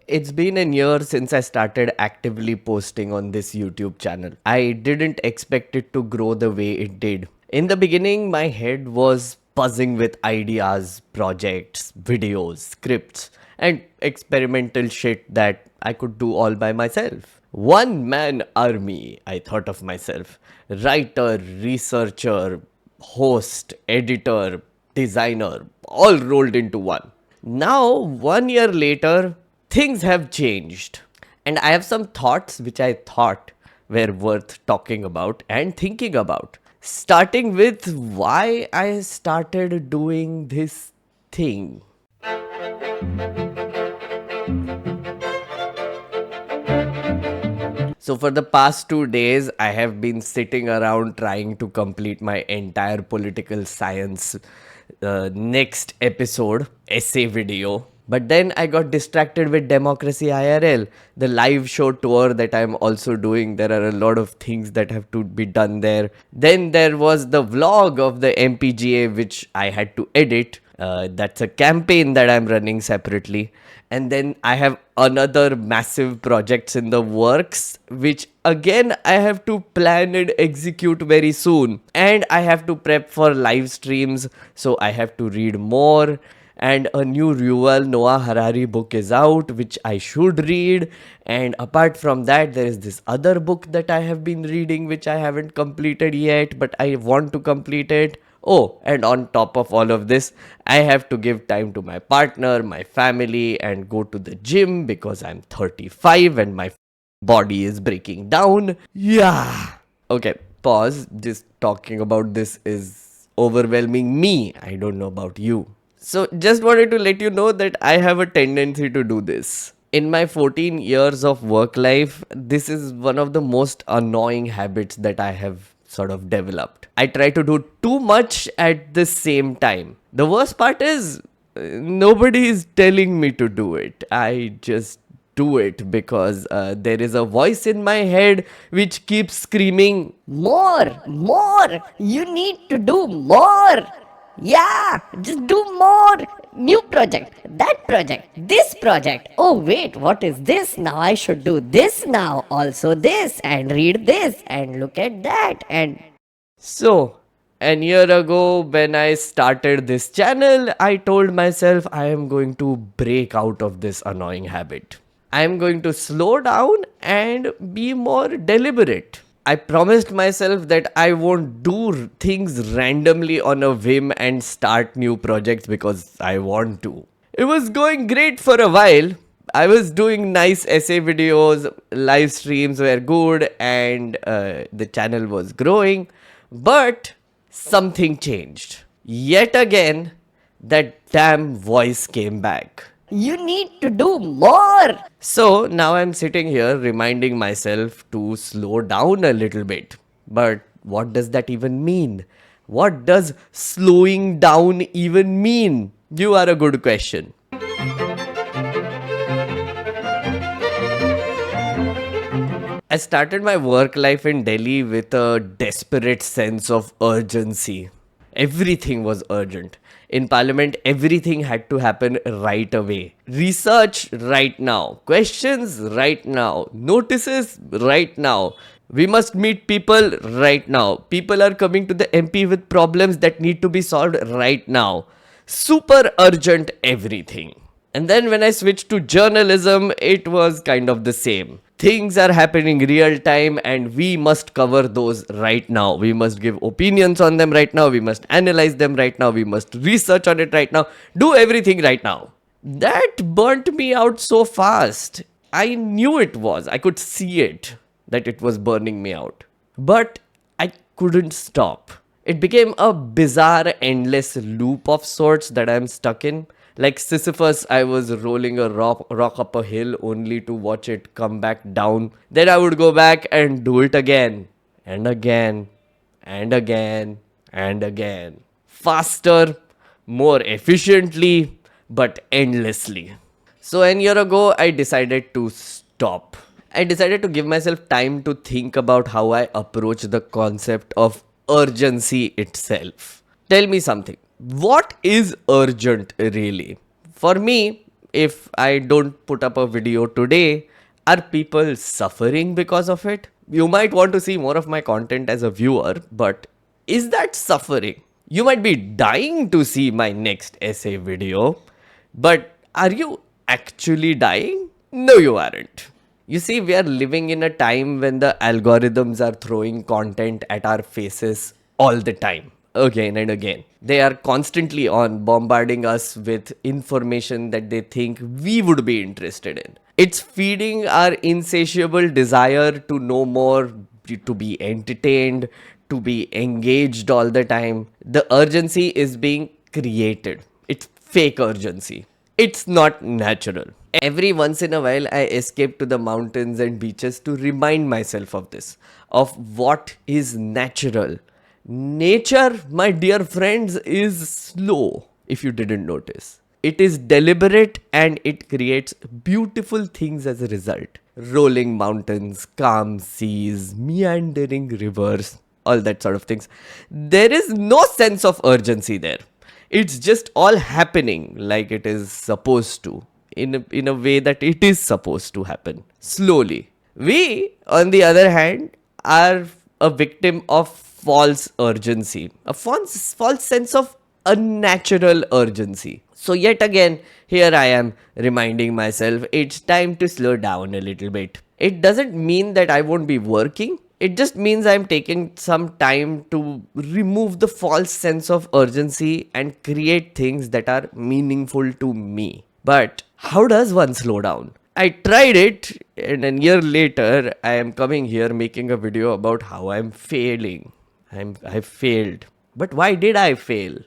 It's been a year since I started actively posting on this YouTube channel. I didn't expect it to grow the way it did. In the beginning, my head was buzzing with ideas, projects, videos, scripts, and experimental shit that I could do all by myself. One man army, I thought of myself. Writer, researcher, host, editor, designer, all rolled into one. Now, 1 year later, things have changed. And I have some thoughts which I thought were worth talking about and thinking about. Starting with why I started doing this thing. So, for the past 2 days, I have been sitting around trying to complete my entire political science next episode essay video. But then I got distracted with Democracy IRL, the live show tour that I'm also doing. There are a lot of things that have to be done there. Then there was the vlog of the MPGA, which I had to edit. That's a campaign that I'm running separately. And then I have another massive projects in the works, which again I have to plan and execute very soon. And I have to prep for live streams, so I have to read more. And a new Yuval Noah Harari book is out, which I should read. And apart from that, there is this other book that I have been reading, which I haven't completed yet, but I want to complete it. Oh, and on top of all of this, I have to give time to my partner, my family, and go to the gym because I'm 35 and my body is breaking down. Yeah. Okay, pause. Just talking about this is overwhelming me. I don't know about you. So, just wanted to let you know that I have a tendency to do this. In my 14 years of work life, this is one of the most annoying habits that I have sort of developed. I try to do too much at the same time. The worst part is nobody is telling me to do it. I just do it because there is a voice in my head which keeps screaming, More, more. You need to do more. Yeah, just do more. New project, that project, this project. Oh, wait, what is this? Now I should do this now. Also, this, and read this, and look at that, and So, an year ago, when I started this channel, I told myself I am going to break out of this annoying habit. I am going to slow down and be more deliberate. I promised myself that I won't do things randomly on a whim and start new projects because I want to. It was going great for a while. I was doing nice essay videos, live streams were good, and the channel was growing. But something changed. Yet again, that damn voice came back. you need to do more. So now I'm sitting here reminding myself to slow down a little bit. But what does that even mean? What does slowing down even mean? You are a good question. I started my work life in Delhi with a desperate sense of urgency. Everything was urgent. In Parliament, everything had to happen right away. Research right now. Questions right now. Notices right now. We must meet people right now. People are coming to the MP with problems that need to be solved right now. Super urgent everything. And then when I switched to journalism, it was kind of the same. Things are happening real time and we must cover those right now. We must give opinions on them right now. We must analyze them right now. We must research on it right now. Do everything right now. That burnt me out so fast. I knew it was. I could see it that it was burning me out. But I couldn't stop. It became a bizarre, endless loop of sorts that I'm stuck in. Like Sisyphus, I was rolling a rock up a hill only to watch it come back down. Then I would go back and do it again, and again, and again, and again. Faster, more efficiently, but endlessly. So, a year ago, I decided to stop. I decided to give myself time to think about how I approach the concept of urgency itself. Tell me something. What is urgent really? For me, if I don't put up a video today, are people suffering because of it? You might want to see more of my content as a viewer, but is that suffering? You might be dying to see my next essay video, but are you actually dying? No, you aren't. You see, we are living in a time when the algorithms are throwing content at our faces all the time, again and again. They are constantly on, bombarding us with information that they think we would be interested in. It's feeding our insatiable desire to know more, to be entertained, to be engaged all the time. The urgency is being created. It's fake urgency. It's not natural. Every once in a while, I escape to the mountains and beaches to remind myself of this, of what is natural. Nature, my dear friends, is slow, if you didn't notice. It is deliberate and it creates beautiful things as a result. Rolling mountains, calm seas, meandering rivers, all that sort of things. There is no sense of urgency there. It's just all happening like it is supposed to, in a way that it is supposed to happen, slowly. We, on the other hand, are a victim of false urgency, a false sense of unnatural urgency. So, yet again, here I am reminding myself it's time to slow down a little bit. It doesn't mean that I won't be working. It just means I'm taking some time to remove the false sense of urgency and create things that are meaningful to me. But how does one slow down? I tried it, and a year later, I am coming here making a video about how I'm failing. I failed. But why did I fail?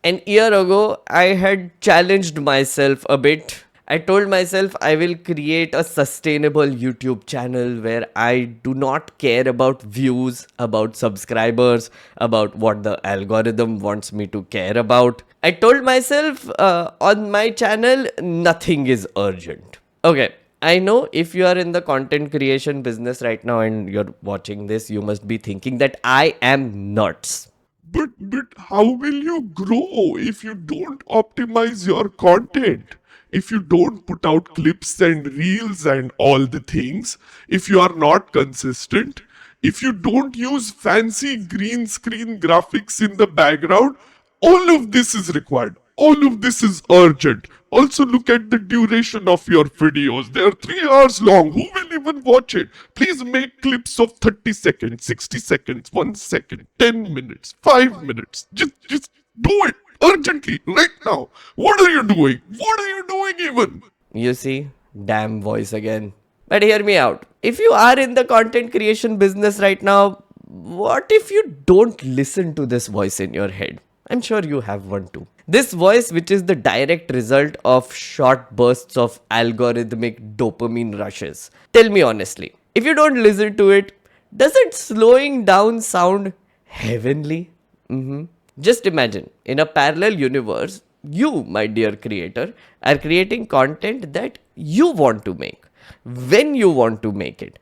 An year ago, I had challenged myself a bit. I told myself I will create a sustainable YouTube channel where I do not care about views, about subscribers, about what the algorithm wants me to care about. I told myself on my channel, nothing is urgent. Okay, I know if you are in the content creation business right now and you're watching this, you must be thinking that I am nuts. But how will you grow if you don't optimize your content? If you don't put out clips and reels and all the things, if you are not consistent, if you don't use fancy green screen graphics in the background, all of this is required. All of this is urgent. Also, look at the duration of your videos. They are 3 hours long. Who will even watch it? Please make clips of 30 seconds, 60 seconds, 1 second, 10 minutes, 5 minutes. Just do it urgently right now. What are you doing? What are you doing even? You see, damn voice again. But hear me out. If you are in the content creation business right now, what if you don't listen to this voice in your head? I'm sure you have one too. This voice, which is the direct result of short bursts of algorithmic dopamine rushes. Tell me honestly, if you don't listen to it, doesn't slowing down sound heavenly? Just imagine, in a parallel universe, you, my dear creator, are creating content that you want to make, when you want to make it,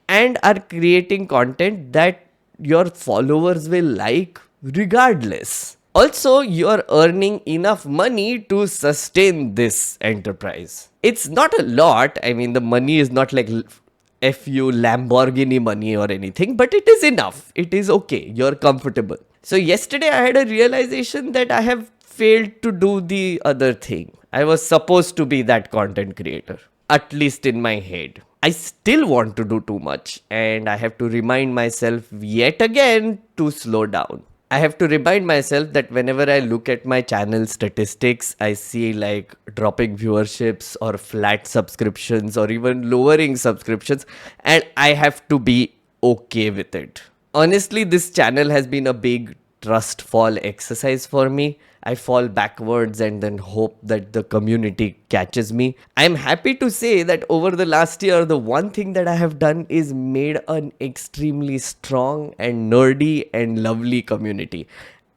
and are creating content that your followers will like regardless. Also, you're earning enough money to sustain this enterprise. It's not a lot. I mean, the money is not like FU Lamborghini money or anything, but it is enough. It is okay. You're comfortable. So, yesterday I had a realization that I have failed to do the other thing. I was supposed to be that content creator, at least in my head. I still want to do too much, and I have to remind myself yet again to slow down. I have to remind myself that whenever I look at my channel statistics, I see like dropping viewerships or flat subscriptions or even lowering subscriptions, and I have to be okay with it. Honestly, this channel has been a big trust fall exercise for me. I fall backwards and then hope that the community catches me. I'm happy to say that over the last year, the one thing that I have done is made an extremely strong and nerdy and lovely community.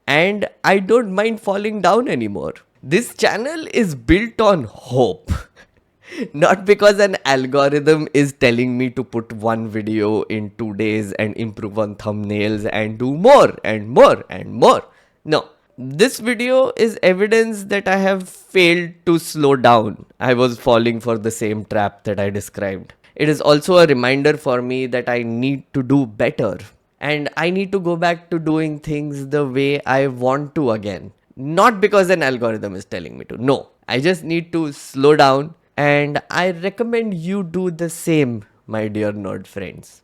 And I don't mind falling down anymore. This channel is built on hope. Not because an algorithm is telling me to put one video in 2 days and improve on thumbnails and do more and more and more. No. This video is evidence that I have failed to slow down. I was falling for the same trap that I described. It is also a reminder for me that I need to do better. And I need to go back to doing things the way I want to again. Not because an algorithm is telling me to. No. I just need to slow down. And I recommend you do the same, my dear nerd friends.